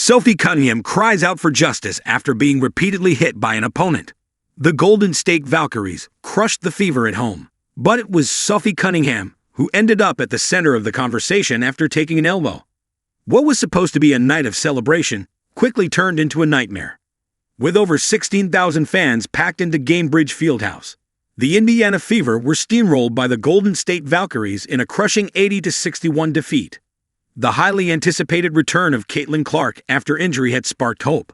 Sophie Cunningham cries out for justice after being repeatedly hit by an opponent. The Golden State Valkyries crushed the Fever at home, but it was Sophie Cunningham who ended up at the center of the conversation after taking an elbow. What was supposed to be a night of celebration quickly turned into a nightmare. With over 16,000 fans packed into Gainbridge Fieldhouse, the Indiana Fever were steamrolled by the Golden State Valkyries in a crushing 80-61 defeat. The highly anticipated return of Caitlin Clark after injury had sparked hope,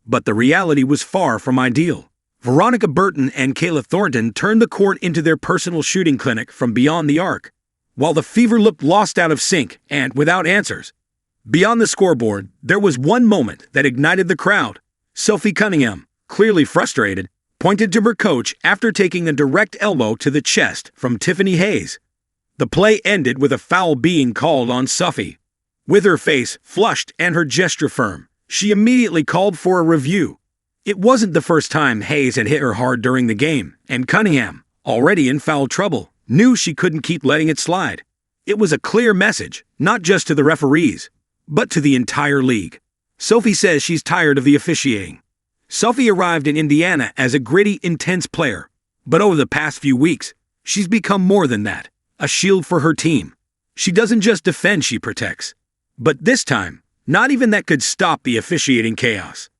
but the reality was far from ideal. Veronica Burton and Kayla Thornton turned the court into their personal shooting clinic from beyond the arc, while the Fever looked lost out of sync and without answers. Beyond the scoreboard, there was one moment that ignited the crowd. Sophie Cunningham, clearly frustrated, pointed to her coach after taking a direct elbow to the chest from Tiffany Hayes. The play ended with a foul being called on Sophie. With her face flushed and her gesture firm, she immediately called for a review. It wasn't the first time Hayes had hit her hard during the game, and Cunningham, already in foul trouble, knew she couldn't keep letting it slide. It was a clear message, not just to the referees, but to the entire league. Sophie says she's tired of the officiating. Sophie arrived in Indiana as a gritty, intense player, but over the past few weeks, she's become more than that, a shield for her team. She doesn't just defend, she protects. But this time, not even that could stop the officiating chaos.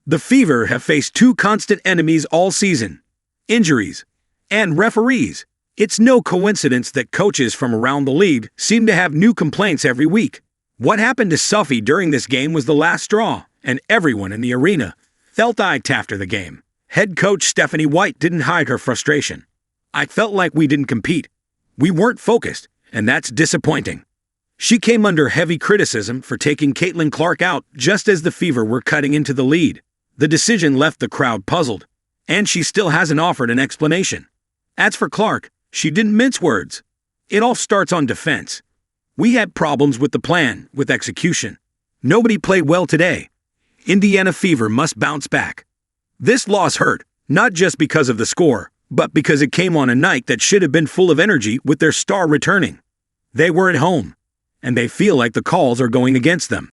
The Fever have faced two constant enemies all season: injuries and referees. It's no coincidence that coaches from around the league seem to have new complaints every week. What happened to Sophie during this game was the last straw, and everyone in the arena felt it after the game. Head coach Stephanie White didn't hide her frustration. "I felt like we didn't compete. We weren't focused, and that's disappointing." She came under heavy criticism for taking Caitlin Clark out just as the Fever were cutting into the lead. The decision left the crowd puzzled, and she still hasn't offered an explanation. As for Clark, she didn't mince words. "It all starts on defense. We had problems with the plan, with execution. Nobody played well today. Indiana Fever must bounce back." This loss hurt, not just because of the score, but because it came on a night that should have been full of energy with their star returning. They were at home, and they feel like the calls are going against them.